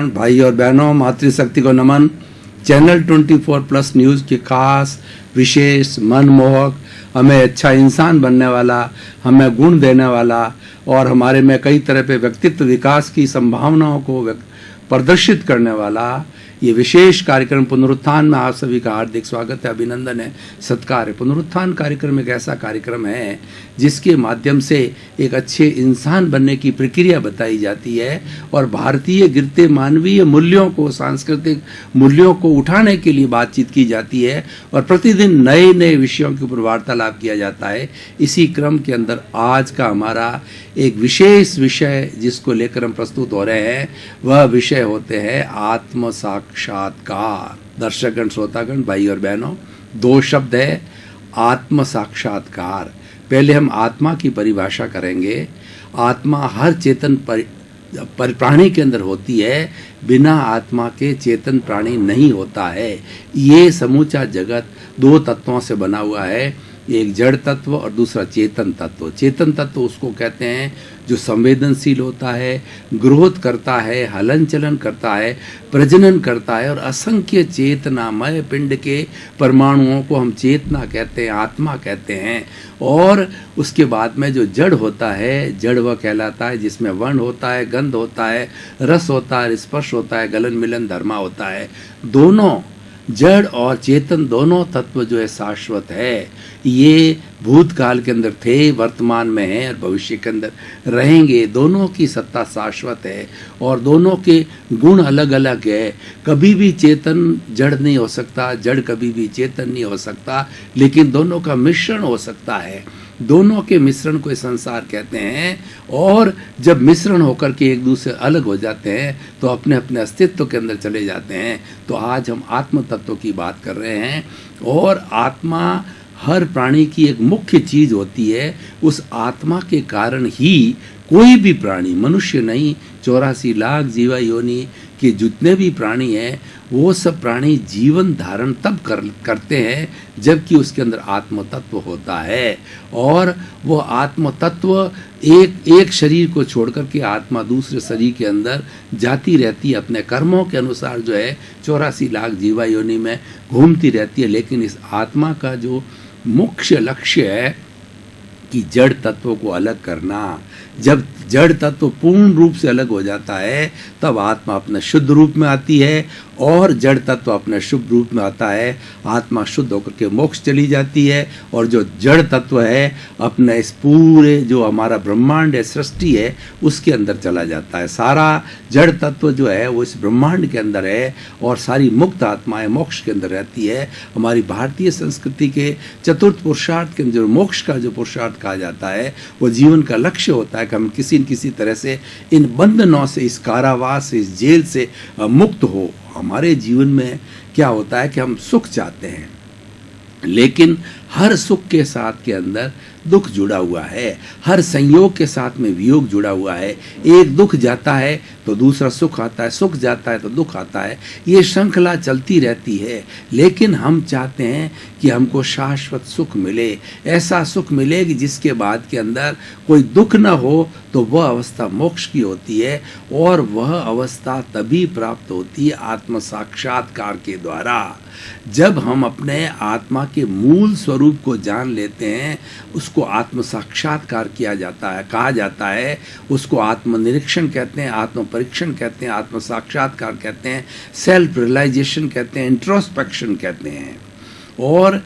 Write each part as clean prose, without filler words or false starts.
भाई और बहनों, मातृशक्ति को नमन। चैनल 24+ न्यूज़ के खास विशेष मनमोहक, हमें अच्छा इंसान बनने वाला, हमें गुण देने वाला और हमारे में कई तरह के व्यक्तित्व विकास की संभावनाओं को प्रदर्शित करने वाला ये विशेष कार्यक्रम पुनरुत्थान में आप सभी का हार्दिक स्वागत है, अभिनंदन है, सत्कार है। पुनरुत्थान कार्यक्रम एक ऐसा कार्यक्रम है जिसके माध्यम से एक अच्छे इंसान बनने की प्रक्रिया बताई जाती है और भारतीय गिरते मानवीय मूल्यों को, सांस्कृतिक मूल्यों को उठाने के लिए बातचीत की जाती है और प्रतिदिन नए नए विषयों के ऊपर वार्तालाप किया जाता है। इसी क्रम के अंदर आज का हमारा एक विशेष विषय जिसको लेकर हम प्रस्तुत हो रहे हैं, वह विषय होते हैं आत्म साक्षात्कार। दर्शकगण, श्रोतागण, भाई और बहनों, दो शब्द है आत्म साक्षात्कार। पहले हम आत्मा की परिभाषा करेंगे। आत्मा हर चेतन प्राणी के अंदर होती है, बिना आत्मा के चेतन प्राणी नहीं होता है। ये समूचा जगत दो तत्वों से बना हुआ है, एक जड़ तत्व और दूसरा चेतन तत्व। चेतन तत्व उसको कहते हैं जो संवेदनशील होता है, ग्रोथ करता है, हलन चलन करता है, प्रजनन करता है और असंख्य चेतनामय पिंड के परमाणुओं को हम चेतना कहते हैं, आत्मा कहते हैं। और उसके बाद में जो जड़ होता है, जड़ वह कहलाता है जिसमें वर्ण होता है, गंध होता है, रस होता है, स्पर्श होता है, गलन मिलन धर्मा होता है। दोनों जड़ और चेतन दोनों तत्व जो है शाश्वत है। ये भूतकाल के अंदर थे, वर्तमान में हैं और भविष्य के अंदर रहेंगे। दोनों की सत्ता शाश्वत है और दोनों के गुण अलग अलग है। कभी भी चेतन जड़ नहीं हो सकता, जड़ कभी भी चेतन नहीं हो सकता, लेकिन दोनों का मिश्रण हो सकता है। दोनों के मिश्रण को संसार कहते हैं और जब मिश्रण होकर के एक दूसरे अलग हो जाते हैं तो अपने अपने अस्तित्व के अंदर चले जाते हैं। तो आज हम आत्म तत्व की बात कर रहे हैं और आत्मा हर प्राणी की एक मुख्य चीज होती है। उस आत्मा के कारण ही कोई भी प्राणी, मनुष्य नहीं, 84 लाख जीवा योनि के जितने भी प्राणी हैं वो सब प्राणी जीवन धारण तब करते हैं जबकि उसके अंदर आत्म तत्व होता है। और वो आत्म तत्व एक शरीर को छोड़कर के आत्मा दूसरे शरीर के अंदर जाती रहती है, अपने कर्मों के अनुसार जो है 84 लाख जीवा योनि में घूमती रहती है। लेकिन इस आत्मा का जो मुख्य लक्ष्य है कि जड़ तत्वों को अलग करना। जब जड़ तत्व पूर्ण रूप से अलग हो जाता है तब आत्मा अपने शुद्ध रूप में आती है और जड़ तत्व अपने शुभ रूप में आता है। आत्मा शुद्ध होकर के मोक्ष चली जाती है और जो जड़ तत्व है अपने इस पूरे जो हमारा ब्रह्मांड है, सृष्टि है, उसके अंदर चला जाता है। सारा जड़ तत्व जो है वो इस ब्रह्मांड के अंदर है और सारी मुक्त आत्माएं मोक्ष के अंदर रहती है। हमारी भारतीय संस्कृति के चतुर्थ पुरुषार्थ के अंदर मोक्ष का जो पुरुषार्थ कहा जाता है वो जीवन का लक्ष्य होता है कि हम किसी न किसी तरह से इन बंधनों से, इस कारावास से, इस जेल से मुक्त हो। हमारे जीवन में क्या होता है कि हम सुख चाहते हैं, लेकिन हर सुख के साथ के अंदर दुख जुड़ा हुआ है, हर संयोग के साथ में वियोग जुड़ा हुआ है। एक दुख जाता है तो दूसरा सुख आता है, सुख जाता है तो दुख आता है। ये श्रृंखला चलती रहती है। लेकिन हम चाहते हैं कि हमको शाश्वत सुख मिले, ऐसा सुख मिले कि जिसके बाद के अंदर कोई दुख ना हो, तो वह अवस्था मोक्ष की होती है और वह अवस्था तभी प्राप्त होती है आत्म साक्षात्कार के द्वारा। जब हम अपने आत्मा के मूल स्वरूप को जान लेते हैं, उसको आत्म साक्षात्कार किया जाता है, कहा जाता है। उसको आत्मनिरीक्षण कहते हैं, आत्म परीक्षण कहते हैं, आत्म साक्षात्कार कहते हैं, सेल्फ रियलाइजेशन कहते हैं, इंट्रोस्पेक्शन कहते हैं। और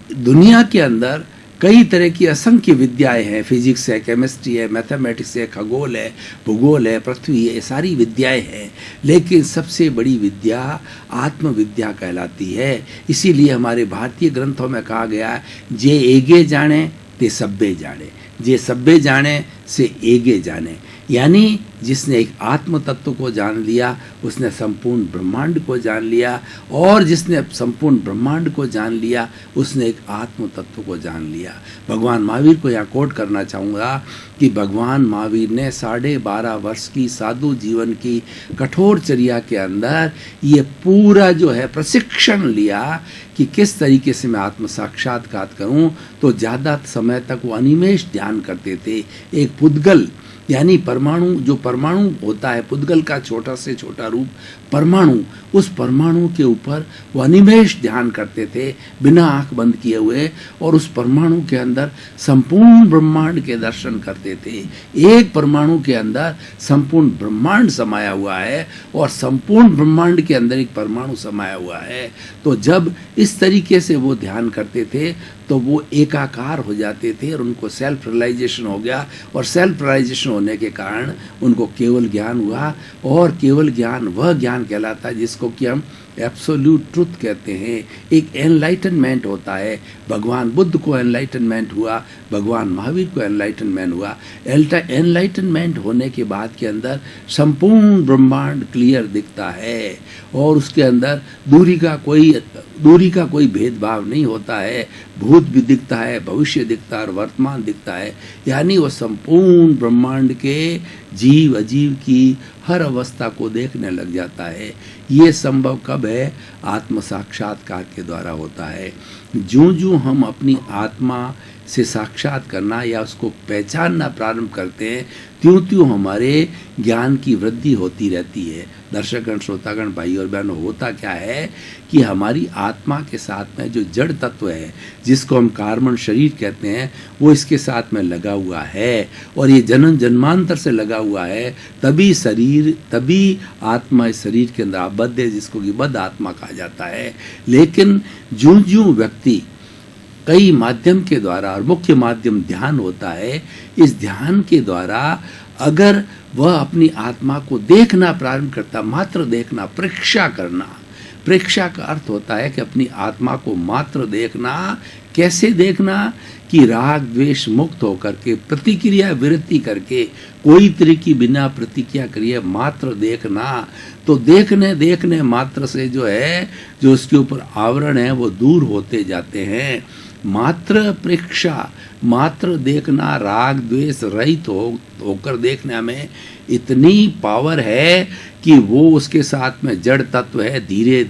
दुनिया के अंदर कई तरह की असंख्य विद्याएं हैं। फिजिक्स है, केमिस्ट्री है, मैथमेटिक्स है, खगोल है, भूगोल है, पृथ्वी है, ये सारी विद्याएं हैं। लेकिन सबसे बड़ी विद्या आत्मविद्या कहलाती है। इसीलिए हमारे भारतीय ग्रंथों में कहा गया है, जे एगे जाने ते सब्बे जाने, जे सब्बे जाने से एगे जाने। यानी जिसने एक आत्म तत्व को जान लिया उसने संपूर्ण ब्रह्मांड को जान लिया, और जिसने संपूर्ण ब्रह्मांड को जान लिया उसने एक आत्म तत्व को जान लिया। भगवान महावीर को यहाँ कोट करना चाहूँगा कि भगवान महावीर ने 12.5 वर्ष की साधु जीवन की कठोर चर्या के अंदर ये पूरा जो है प्रशिक्षण लिया कि किस तरीके से मैं आत्म साक्षात्कार करूँ। तो ज़्यादा समय तक वो अनिमेष ध्यान करते थे। एक पुद्गल यानी परमाणु, जो परमाणु होता है, पुद्गल का छोटा से छोटा रूप परमाणु, उस परमाणु के ऊपर वो अनिमेष ध्यान करते थे बिना आंख बंद किए हुए, और उस परमाणु के अंदर संपूर्ण ब्रह्मांड के दर्शन करते थे। एक परमाणु के अंदर संपूर्ण ब्रह्मांड समाया हुआ है और संपूर्ण ब्रह्मांड के अंदर एक परमाणु समाया हुआ है। तो जब इस तरीके से वो ध्यान करते थे तो वो एकाकार हो जाते थे और उनको सेल्फ रियलाइजेशन हो गया, और सेल्फ रियलाइजेशन होने के कारण उनको केवल ज्ञान हुआ। और केवल ज्ञान वह ज्ञान कहलाता है जिसको कि हम एब्सोल्यूट ट्रुथ कहते हैं। एक एनलाइटनमेंट होता है। भगवान बुद्ध को एनलाइटनमेंट हुआ, भगवान महावीर को एनलाइटनमेंट हुआ। एनलाइटनमेंट होने के बाद के अंदर संपूर्ण ब्रह्मांड क्लियर दिखता है और उसके अंदर दूरी का कोई भेदभाव नहीं होता है। भूत भी दिखता है, भविष्य दिखता है और वर्तमान दिखता है। यानी वो संपूर्ण ब्रह्मांड के जीव अजीव की हर अवस्था को देखने लग जाता है। ये संभव कब है? आत्म साक्षात्कार के द्वारा होता है। ज्यों-ज्यों हम अपनी आत्मा से साक्षात करना या उसको पहचानना प्रारंभ करते हैं, त्यों-त्यों हमारे ज्ञान की वृद्धि होती रहती है। दर्शकगण, श्रोतागण, भाई और बहनों, होता क्या है कि हमारी आत्मा के साथ में जो जड़ तत्व है, जिसको हम कार्बन शरीर कहते हैं, वो इसके साथ में लगा हुआ है और ये जन्म जन्मांतर से लगा हुआ है। तभी आत्मा इस शरीर के अंदर आबद्ध है, जिसको कि बद्ध आत्मा कहा जाता है। लेकिन ज्यों-ज्यों व्यक्ति कई माध्यम के द्वारा, और मुख्य माध्यम ध्यान होता है, इस ध्यान के द्वारा अगर वह अपनी आत्मा को देखना प्रारंभ करता, मात्र देखना, परीक्षा करना। परीक्षा का अर्थ होता है कि अपनी आत्मा को मात्र देखना। कैसे देखना? कि राग द्वेष मुक्त होकर के, प्रतिक्रिया विरति करके, कोई तरह की बिना प्रतिक्रिया करिए मात्र देखना। तो देखने मात्र से जो है, जो उसके ऊपर आवरण है, वो दूर होते जाते हैं। मात्र परीक्षा, मात्र देखना, राग द्वेष रहित होकर देखने में इतनी पावर है कि वो उसके साथ में जड़ तत्व है, धीरे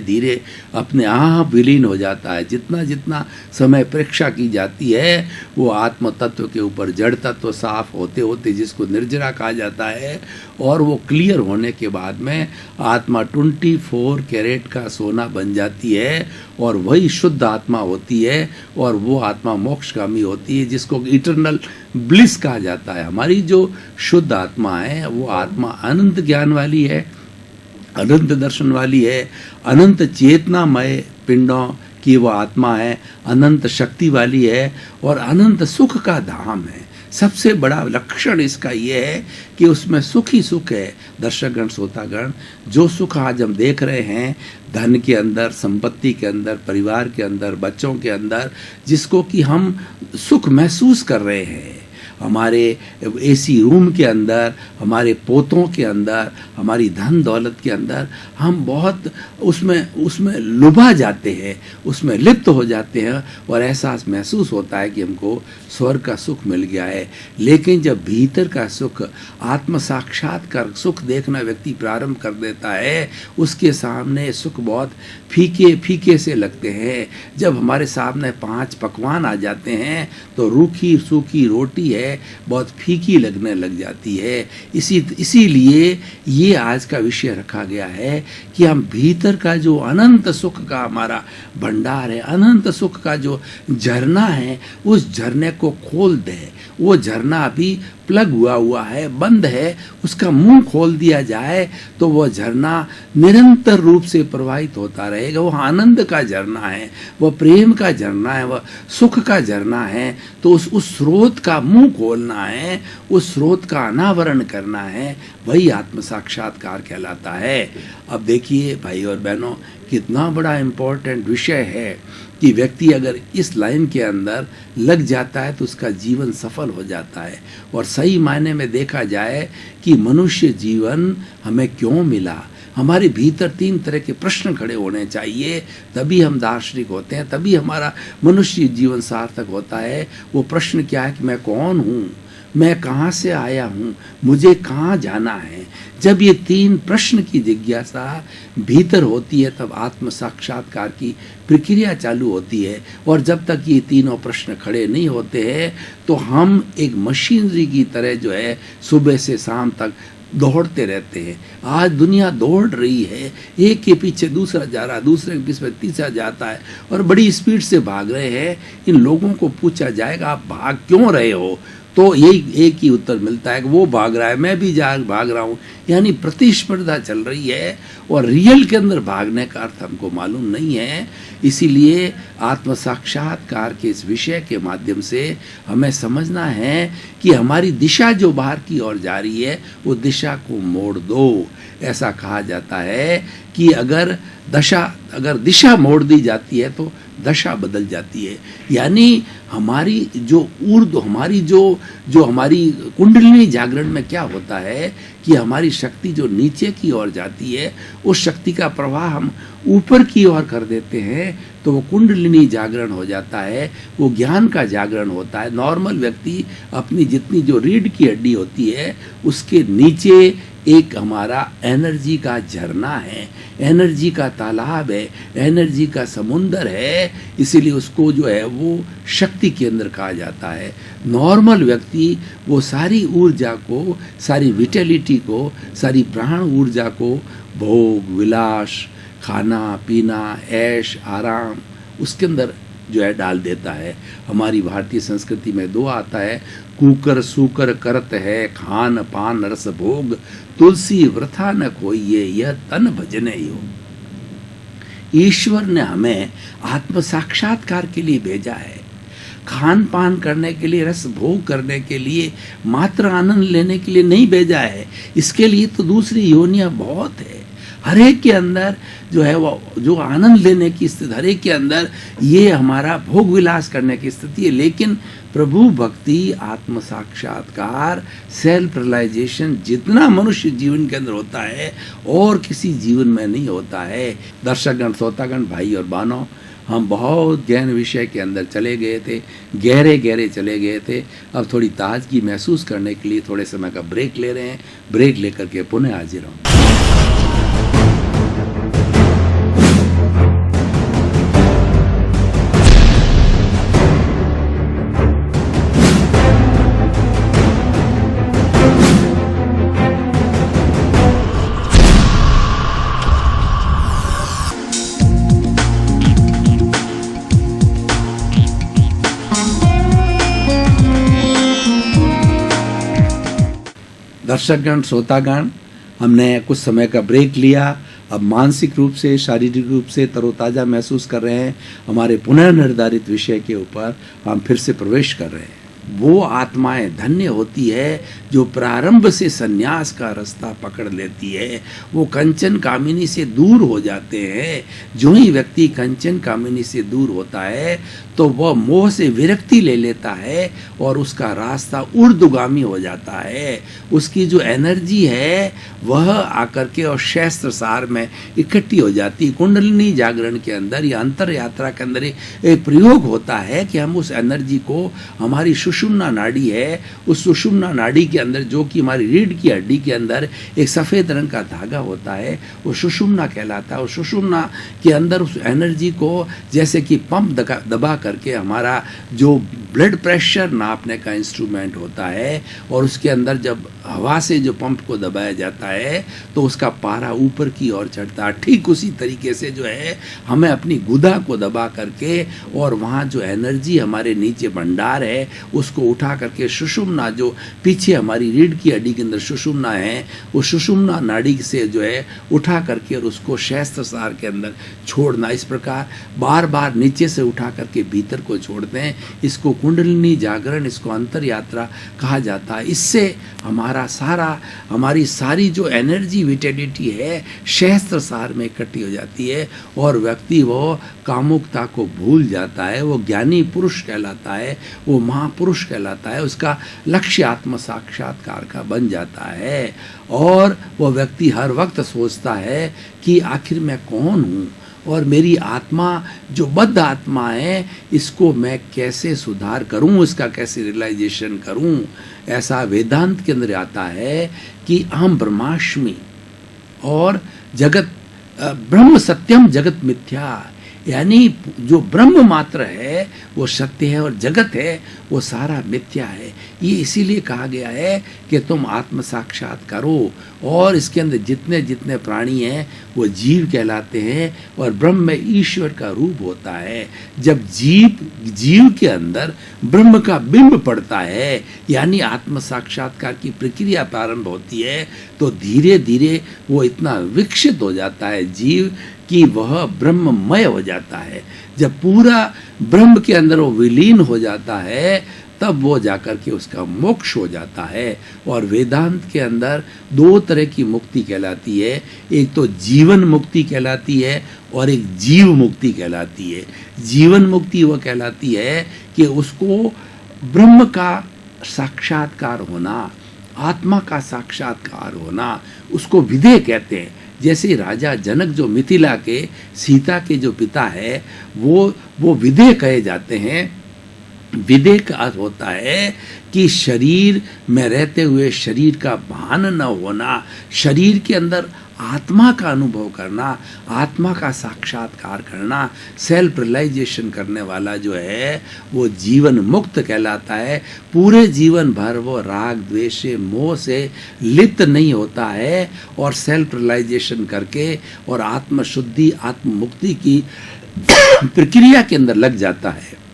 धीरे अपने आप विलीन हो जाता है। जितना समय परीक्षा की जाती है, वो आत्म तत्व के ऊपर जड़ तत्व साफ होते होते, जिसको निर्जरा कहा जाता है, और वो क्लियर होने के बाद में आत्मा 24 कैरेट का सोना बन जाती है और वही शुद्ध आत्मा होती है, और वो आत्मा मोक्षगामी होती है, जिसको इटर्नल ब्लिस कहा जाता है। हमारी जो शुद्ध आत्मा है, वो आत्मा अनंत ज्ञान वाली है, अनंत दर्शन वाली है, अनंत चेतनामय पिंडों की वो आत्मा है, अनंत शक्ति वाली है और अनंत सुख का धाम है। सबसे बड़ा लक्षण इसका ये है कि उसमें सुख ही सुख है। दर्शकगण, श्रोतागण, जो सुख आज हम देख रहे हैं, धन के अंदर, संपत्ति के अंदर, परिवार के अंदर, बच्चों के अंदर, जिसको कि हम सुख महसूस कर रहे हैं, हमारे एसी रूम के अंदर, हमारे पोतों के अंदर, हमारी धन दौलत के अंदर, हम बहुत उसमें लुभा जाते हैं, उसमें लिप्त हो जाते हैं और एहसास महसूस होता है कि हमको स्वर्ग का सुख मिल गया है। लेकिन जब भीतर का सुख, आत्म साक्षात्कार सुख देखना व्यक्ति प्रारंभ कर देता है, उसके सामने सुख बहुत फीके फीके से लगते हैं। जब हमारे सामने 5 पकवान आ जाते हैं तो रूखी सूखी रोटी है, बहुत फीकी लगने लग जाती है। इसीलिए ये आज का विषय रखा गया है कि हम भीतर का जो अनंत सुख का हमारा भंडार है, अनंत सुख का जो झरना है, उस झरने को खोल दें। वो झरना अभी प्लग हुआ है, बंद है, उसका मुंह खोल दिया जाए तो वह झरना निरंतर रूप से प्रवाहित होता रहेगा। वह आनंद का झरना है, वह प्रेम का झरना है, वह सुख का झरना है। तो उस स्रोत का मुंह खोलना है, उस स्रोत का अनावरण करना है, वही आत्म साक्षात्कार कहलाता है। अब देखिए भाई और बहनों, कितना बड़ा इम्पोर्टेंट विषय है कि व्यक्ति अगर इस लाइन के अंदर लग जाता है तो उसका जीवन सफल हो जाता है। और सही मायने में देखा जाए कि मनुष्य जीवन हमें क्यों मिला, हमारे भीतर 3 तरह के प्रश्न खड़े होने चाहिए, तभी हम दार्शनिक होते हैं, तभी हमारा मनुष्य जीवन सार्थक होता है। वो प्रश्न क्या है कि मैं कौन हूँ, मैं कहाँ से आया हूँ, मुझे कहाँ जाना है। जब ये 3 प्रश्न की जिज्ञासा भीतर होती है तब आत्म साक्षात्कार की प्रक्रिया चालू होती है। और जब तक ये तीनों प्रश्न खड़े नहीं होते हैं तो हम एक मशीनरी की तरह जो है सुबह से शाम तक दौड़ते रहते हैं। आज दुनिया दौड़ रही है, एक के पीछे दूसरा जा रहा है, दूसरे के पीछे तीसरा जाता है और बड़ी स्पीड से भाग रहे हैं। इन लोगों को पूछा जाएगा आप भाग क्यों रहे हो, तो यही एक ही उत्तर मिलता है कि वो भाग रहा है, मैं भी भाग रहा हूँ। यानी प्रतिस्पर्धा चल रही है और रियल के अंदर भागने का अर्थ हमको मालूम नहीं है। इसीलिए आत्म साक्षात्कार के इस विषय के माध्यम से हमें समझना है कि हमारी दिशा जो बाहर की ओर जा रही है वो दिशा को मोड़ दो। ऐसा कहा जाता है कि अगर दिशा मोड़ दी जाती है तो दशा बदल जाती है। यानी हमारी जो हमारी जो हमारी कुंडलिनी जागरण में क्या होता है कि हमारी शक्ति जो नीचे की ओर जाती है उस शक्ति का प्रवाह हम ऊपर की ओर कर देते हैं तो वो कुंडलिनी जागरण हो जाता है, वो ज्ञान का जागरण होता है। नॉर्मल व्यक्ति अपनी जितनी जो रीढ़ की हड्डी होती है उसके नीचे एक हमारा एनर्जी का झरना है, एनर्जी का तालाब है, एनर्जी का समुंदर है। इसीलिए उसको जो है वो शक्ति केंद्र कहा जाता है। नॉर्मल व्यक्ति वो सारी ऊर्जा को, सारी विटेलिटी को, सारी प्राण ऊर्जा को भोग विलास, खाना पीना, ऐश आराम उसके अंदर जो है डाल देता है। हमारी भारतीय संस्कृति में 2 आता है, कुकर सूकर करत है, खान पान रस भोग, तुलसी वृथा न खोइये, यह तन भजने यो। ईश्वर ने हमें आत्म साक्षात्कार के लिए भेजा है, खान पान करने के लिए, रस भोग करने के लिए, मात्र आनंद लेने के लिए नहीं भेजा है। इसके लिए तो दूसरी योनियां बहुत है। हर एक के अंदर जो है वो जो आनंद लेने की स्थिति, हर एक के अंदर ये हमारा भोग विलास करने की स्थिति है। लेकिन प्रभु भक्ति, आत्म साक्षात्कार, सेल्फ रियलाइजेशन जितना मनुष्य जीवन के अंदर होता है और किसी जीवन में नहीं होता है। दर्शकगण, श्रोतागण, भाई और बहनों, हम बहुत गहन विषय के अंदर चले गए थे, गहरे चले गए थे। अब थोड़ी ताजगी महसूस करने के लिए थोड़े समय का ब्रेक ले रहे हैं। ब्रेक लेकर के पुनः हाजिर हूँ। दर्शकगण, श्रोतागण, हमने कुछ समय का ब्रेक लिया। अब मानसिक रूप से, शारीरिक रूप से तरोताज़ा महसूस कर रहे हैं। हमारे पुनः निर्धारित विषय के ऊपर हम फिर से प्रवेश कर रहे हैं। वो आत्माएं धन्य होती है जो प्रारंभ से संन्यास का रास्ता पकड़ लेती है। वो कंचन कामिनी से दूर हो जाते हैं। जो ही व्यक्ति कंचन कामिनी से दूर होता है तो वह मोह से विरक्ति ले लेता है और उसका रास्ता ऊर्ध्वगामी हो जाता है। उसकी जो एनर्जी है वह आकर के और शस्त्र सार में इकट्ठी हो जाती है। कुंडलिनी जागरण के अंदर या अंतर यात्रा के अंदर एक प्रयोग होता है कि हम उस एनर्जी को, हमारी सुषुम्ना नाड़ी है, उस सुषुम्ना नाड़ी के अंदर जो कि हमारी रीढ़ की हड्डी के अंदर एक सफ़ेद रंग का धागा होता है, वो सुषुम्ना कहलाता है। उस सुषुम्ना के अंदर उस एनर्जी को जैसे कि पंप दबा करके हमारा जो ब्लड प्रेशर नापने का इंस्ट्रूमेंट होता है और उसके अंदर जब हवा से जो पंप को दबाया जाता है तो उसका पारा ऊपर की ओर चढ़ता है। ठीक उसी तरीके से जो है हमें अपनी गुदा को दबा करके और वहाँ जो एनर्जी हमारे नीचे भंडार है उसको उठा करके सुषुम्ना, जो पीछे हमारी रीढ़ की हड्डी के अंदर सुषुम्ना है, वो सुषुम्ना नाड़ी से जो है उठा करके और उसको शस्त्र सार के अंदर छोड़ना। इस प्रकार बार बार नीचे से उठा करके भीतर को छोड़ते हैं। इसको कुंडलिनी जागरण, इसको अंतर यात्रा कहा जाता है। इससे हमारी सारी जो एनर्जी विटेलिटी है शस्त्र सार में इकट्ठी हो जाती है और व्यक्ति वो कामुकता को भूल जाता है। वो ज्ञानी पुरुष कहलाता है, वो महापुरुष कहलाता है। उसका लक्ष्य आत्म साक्षात्कार का बन जाता है और वो व्यक्ति हर वक्त सोचता है कि आखिर मैं कौन हूँ। और मेरी आत्मा जो बद्ध आत्मा है इसको मैं कैसे सुधार करूं, इसका कैसे रियलाइजेशन करूं। ऐसा वेदांत के अंदर आता है कि अहम ब्रह्मास्मि और जगत ब्रह्म सत्यम जगत मिथ्या, यानी जो ब्रह्म मात्र है वो सत्य है और जगत है वो सारा मिथ्या है। ये इसीलिए कहा गया है कि तुम आत्म साक्षात करो, और इसके अंदर जितने जितने प्राणी हैं वो जीव कहलाते हैं और ब्रह्म में ईश्वर का रूप होता है। जब जीव के अंदर ब्रह्म का बिंब पड़ता है यानी आत्म साक्षात्कार की प्रक्रिया प्रारंभ होती है, तो धीरे धीरे वो इतना विकसित हो जाता है जीव कि वह ब्रह्ममय हो जाता है। जब पूरा ब्रह्म के अंदर वो विलीन हो जाता है तब वो जाकर के उसका मोक्ष हो जाता है। और वेदांत के अंदर दो तरह की मुक्ति कहलाती है, एक तो जीवन मुक्ति कहलाती है और एक जीव मुक्ति कहलाती है। जीवन मुक्ति वह कहलाती है कि उसको ब्रह्म का साक्षात्कार होना, आत्मा का साक्षात्कार होना, उसको विदेह कहते हैं। जैसे राजा जनक जो मिथिला के सीता के जो पिता है वो विदेह कहे जाते हैं। विदेह का अर्थ होता है कि शरीर में रहते हुए शरीर का भान न होना, शरीर के अंदर आत्मा का अनुभव करना, आत्मा का साक्षात्कार करना, सेल्फ रियलाइजेशन करने वाला जो है वो जीवन मुक्त कहलाता है। पूरे जीवन भर वो राग द्वेष से मोह से लिप्त नहीं होता है और सेल्फ रियलाइजेशन करके और आत्म शुद्धि आत्म मुक्ति की प्रक्रिया के अंदर लग जाता है।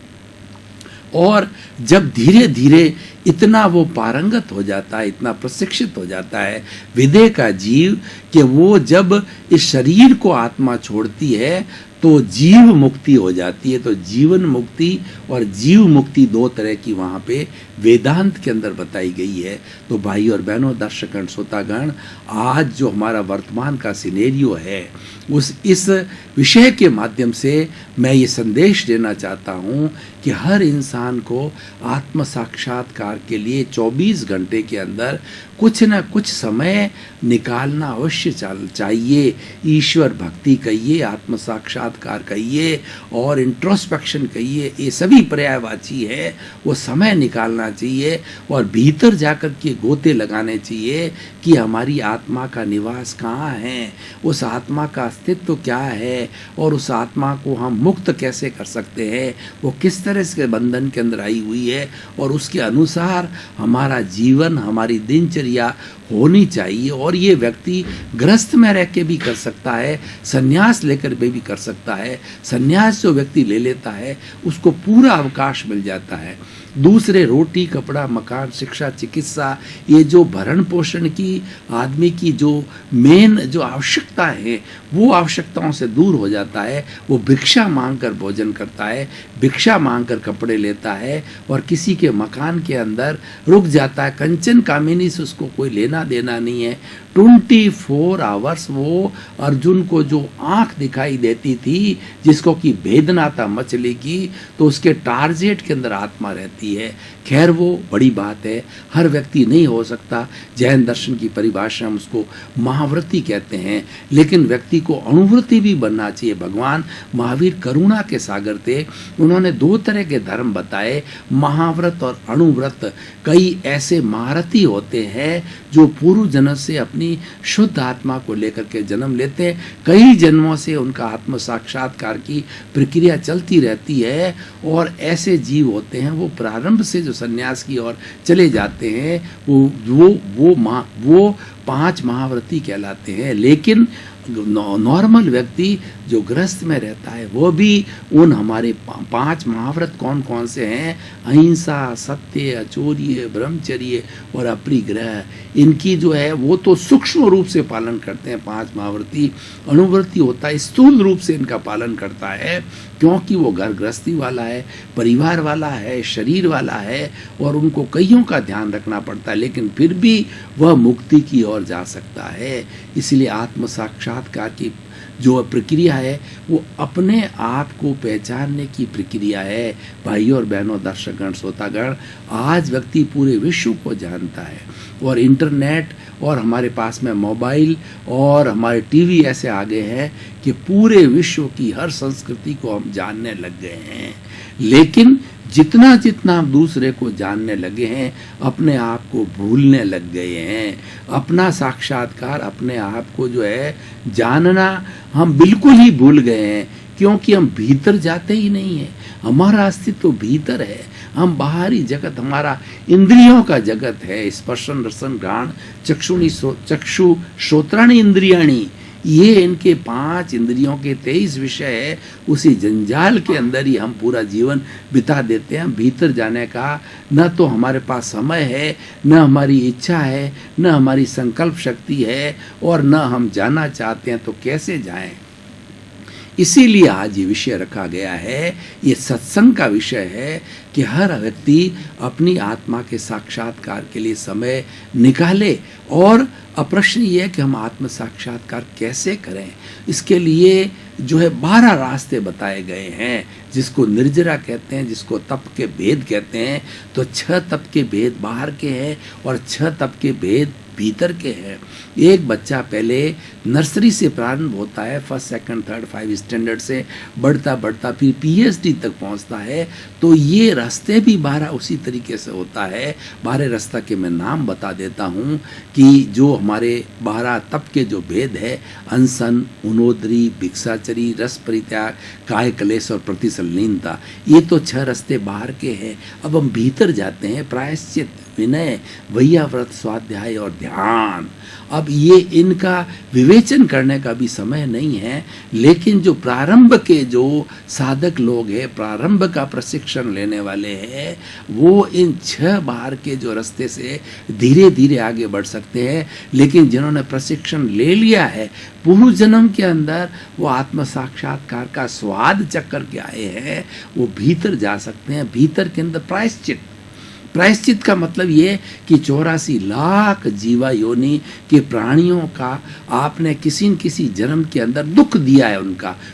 और जब धीरे धीरे इतना वो पारंगत हो जाता है, इतना प्रशिक्षित हो जाता है विदेह का जीव कि वो जब इस शरीर को आत्मा छोड़ती है तो जीव मुक्ति हो जाती है। तो जीवन मुक्ति और जीव मुक्ति दो तरह की वहाँ पे वेदांत के अंदर बताई गई है। तो भाई और बहनों, दर्शकगण, श्रोतागण, आज जो हमारा वर्तमान का सिनेरियो है इस विषय के माध्यम से मैं ये संदेश देना चाहता हूँ कि हर इंसान को आत्म साक्षात्कार के लिए 24 घंटे के अंदर कुछ न कुछ समय निकालना अवश्य चाहिए। ईश्वर भक्ति कहिए, आत्म साक्षात्कार कहिए और इंट्रोस्पेक्शन कहिए, ये सभी पर्यायवाची है। वो समय निकालना चाहिए और भीतर जाकर के गोते लगाने चाहिए कि हमारी आत्मा का निवास कहाँ है, उस आत्मा का अस्तित्व क्या है और उस आत्मा को हम मुक्त कैसे कर सकते हैं, वो किस तरह से बंधन के अंदर आई हुई है और उसके अनुसार हमारा जीवन, हमारी दिनचर्या होनी चाहिए। और ये व्यक्ति गृहस्थ में रह के भी कर सकता है, संन्यास लेकर भी कर सकता है। संन्यास जो व्यक्ति ले लेता है उसको पूरा अवकाश मिल जाता है। दूसरे रोटी, कपड़ा, मकान, शिक्षा, चिकित्सा, ये जो भरण पोषण की आदमी की जो मेन जो आवश्यकता है वो आवश्यकताओं से दूर हो जाता है। वो भिक्षा मांगकर भोजन करता है, भिक्षा मांगकर कपड़े लेता है और किसी के मकान के अंदर रुक जाता है। कंचन कामिनी से उसको कोई लेना देना नहीं है। 24 आवर्स वो अर्जुन को जो आंख दिखाई देती थी जिसको कि भेदना था मछली की, तो उसके टारगेट के अंदर आत्मा रहती है। खैर वो बड़ी बात है, हर व्यक्ति नहीं हो सकता। जैन दर्शन की परिभाषा में उसको महावृत्ति कहते हैं, लेकिन व्यक्ति को अणुवृत्ति भी बनना चाहिए। भगवान महावीर करुणा के सागर थे, उन्होंने दो तरह के धर्म बताए, महाव्रत और अणुव्रत। कई ऐसे महारथी होते हैं जो पूर्व जन्म से अपनी शुद्ध आत्मा को लेकर के जन्म लेते हैं, कई जन्मों से उनका आत्म साक्षात्कार की प्रक्रिया चलती रहती है। और ऐसे जीव होते हैं वो प्रारंभ से जो सन्यास की ओर चले जाते हैं वो 5 महाव्रती कहलाते हैं। लेकिन नॉर्मल व्यक्ति जो गृहस्थ में रहता है वो भी उन हमारे 5 महाव्रत कौन कौन से हैं, अहिंसा, सत्य, अचौर्य, ब्रह्मचर्य और अपरिग्रह, इनकी जो है वो तो सूक्ष्म रूप से पालन करते हैं 5 महाव्रती। अणुव्रती होता है स्थूल रूप से इनका पालन करता है, क्योंकि वो घर गृहस्थी वाला है, परिवार वाला है, शरीर वाला है और उनको कईयों का ध्यान रखना पड़ता है, लेकिन फिर भी वह मुक्ति की ओर जा सकता है। इसलिए आत्म साक्षात्कार की जो प्रक्रिया है वो अपने आप को पहचानने की प्रक्रिया है। भाइयों और बहनों, दर्शकगण, श्रोतागण, आज व्यक्ति पूरे विश्व को जानता है और इंटरनेट और हमारे पास में मोबाइल और हमारे टीवी ऐसे आ गए हैं कि पूरे विश्व की हर संस्कृति को हम जानने लग गए हैं। लेकिन जितना जितना हम दूसरे को जानने लगे हैं, अपने आप को भूलने लग गए हैं। अपना साक्षात्कार, अपने आप को जो है जानना हम बिल्कुल ही भूल गए हैं, क्योंकि हम भीतर जाते ही नहीं हैं। हमारा अस्तित्व भीतर है। हम बाहरी जगत, हमारा इंद्रियों का जगत है, स्पर्शन रसन घ्राण चक्षु श्रोत्राणि इंद्रियाणि, ये इनके 5 इंद्रियों के 23 विषय है। उसी जंजाल के अंदर ही हम पूरा जीवन बिता देते हैं। भीतर जाने का न तो हमारे पास समय है, न हमारी इच्छा है, न हमारी संकल्प शक्ति है, और न हम जाना चाहते हैं तो कैसे जाएं। इसीलिए आज ये विषय रखा गया है, ये सत्संग का विषय है कि हर व्यक्ति अपनी आत्मा के साक्षात्कार के लिए समय निकाले। और प्रश्न ये है कि हम आत्म साक्षात्कार कैसे करें। इसके लिए जो है 12 रास्ते बताए गए हैं, जिसको निर्जरा कहते हैं, जिसको तप के भेद कहते हैं। तो 6 तप के भेद बाहर के हैं और 6 तप के भेद भीतर के हैं। एक बच्चा पहले नर्सरी से प्रारंभ होता है, 1st, 2nd, 3rd, 5 स्टैंडर्ड से बढ़ता बढ़ता फिर PhD तक पहुंचता है। तो ये रास्ते भी 12 उसी तरीके से होता है। 12 रास्ता के मैं नाम बता देता हूँ कि जो हमारे 12 तप के जो भेद है, अनशन, उनोदरी, भिक्षाचरी, रस परित्याग, काय क्लेश और प्रतिसंलीनता, ये तो 6 रास्ते बाहर के हैं। अब हम भीतर जाते हैं, प्रायश्चित, विनय, वैयाव्रत, स्वाध्याय और ध्यान। अब ये इनका विवेचन करने का भी समय नहीं है, लेकिन जो प्रारंभ के जो साधक लोग हैं, प्रारंभ का प्रशिक्षण लेने वाले हैं, वो इन 6 बार के जो रास्ते से धीरे धीरे आगे बढ़ सकते हैं। लेकिन जिन्होंने प्रशिक्षण ले लिया है, पूर्व जन्म के अंदर वो आत्म साक्षात्कार का स्वाद चख करके आए हैं, वो भीतर जा सकते हैं। भीतर के अंदर प्रायश्चित का मतलब ये कि 84 लाख जीवा योनि के प्राणियों का आपने किसी न किसी जन्म के अंदर दुख दिया है,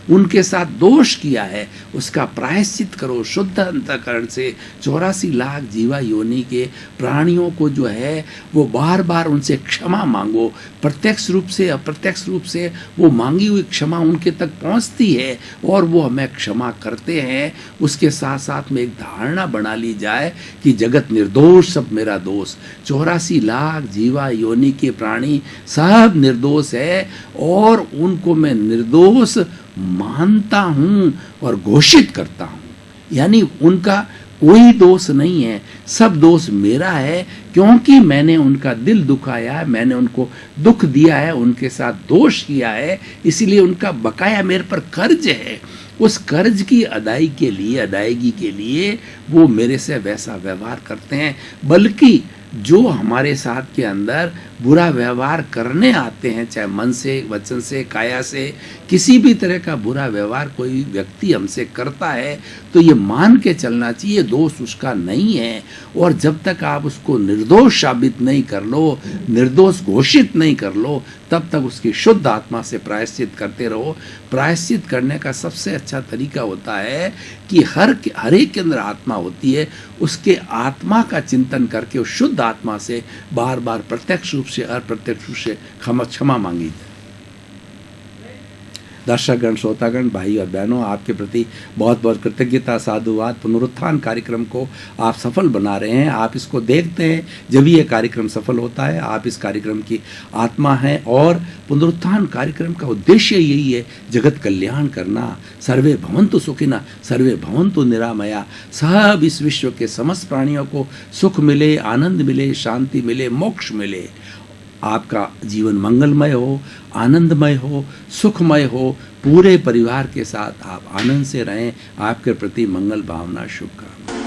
उनके साथ दोष किया है, उसका प्रायश्चित करो शुद्ध अंतःकरण से। 84 लाख जीवा योनि के प्राणियों को जो है वो बार बार उनसे क्षमा मांगो। प्रत्यक्ष रूप से अप्रत्यक्ष रूप से वो मांगी हुई क्षमा उनके तक पहुंचती है और वो हमें क्षमा करते हैं। उसके साथ साथ में एक धारणा बना ली जाए कि जगत निर्दोष, सब मेरा दोष। 84 लाख जीवा योनि के प्राणी सब निर्दोष है और उनको मैं निर्दोष मानता हूं और घोषित करता हूं। यानी उनका कोई दोष नहीं है, सब दोष मेरा है, क्योंकि मैंने उनका दिल दुखाया है, मैंने उनको दुख दिया है, उनके साथ दोष किया है, इसलिए उनका बकाया मेरे पर कर्ज है। उस कर्ज की अदायगी के लिए वो मेरे से वैसा व्यवहार करते हैं। बल्कि जो हमारे साथ के अंदर बुरा व्यवहार करने आते हैं, चाहे मन से, वचन से, काया से, किसी भी तरह का बुरा व्यवहार कोई व्यक्ति हमसे करता है, तो ये मान के चलना चाहिए दोष उसका नहीं है। और जब तक आप उसको निर्दोष साबित नहीं कर लो, निर्दोष घोषित नहीं कर लो, तब तक उसकी शुद्ध आत्मा से प्रायश्चित करते रहो। प्रायश्चित करने का सबसे अच्छा तरीका होता है कि हर एक के अंदर आत्मा होती है, उसके आत्मा का चिंतन करके उस शुद्ध आत्मा से बार बार प्रत्यक्ष रूप से अप्रत्यक्ष रूप से क्षमा मांगी जाए। दर्शकगण, श्रोतागण, भाई और बहनों, आपके प्रति बहुत बहुत कृतज्ञता, साधुवाद। पुनरुत्थान कार्यक्रम को आप सफल बना रहे हैं, आप इसको देखते हैं, जब ये कार्यक्रम सफल होता है। आप इस कार्यक्रम की आत्मा हैं और पुनरुत्थान कार्यक्रम का उद्देश्य यही है, जगत कल्याण करना। सर्वे भवन्तु सुखिनः, सर्वे भवन्तु निरामया। सब इस विश्व के समस्त प्राणियों को सुख मिले, आनंद मिले, शांति मिले, मोक्ष मिले। आपका जीवन मंगलमय हो, आनंदमय हो, सुखमय हो। पूरे परिवार के साथ आप आनंद से रहें। आपके प्रति मंगल भावना, शुभकामनाएं।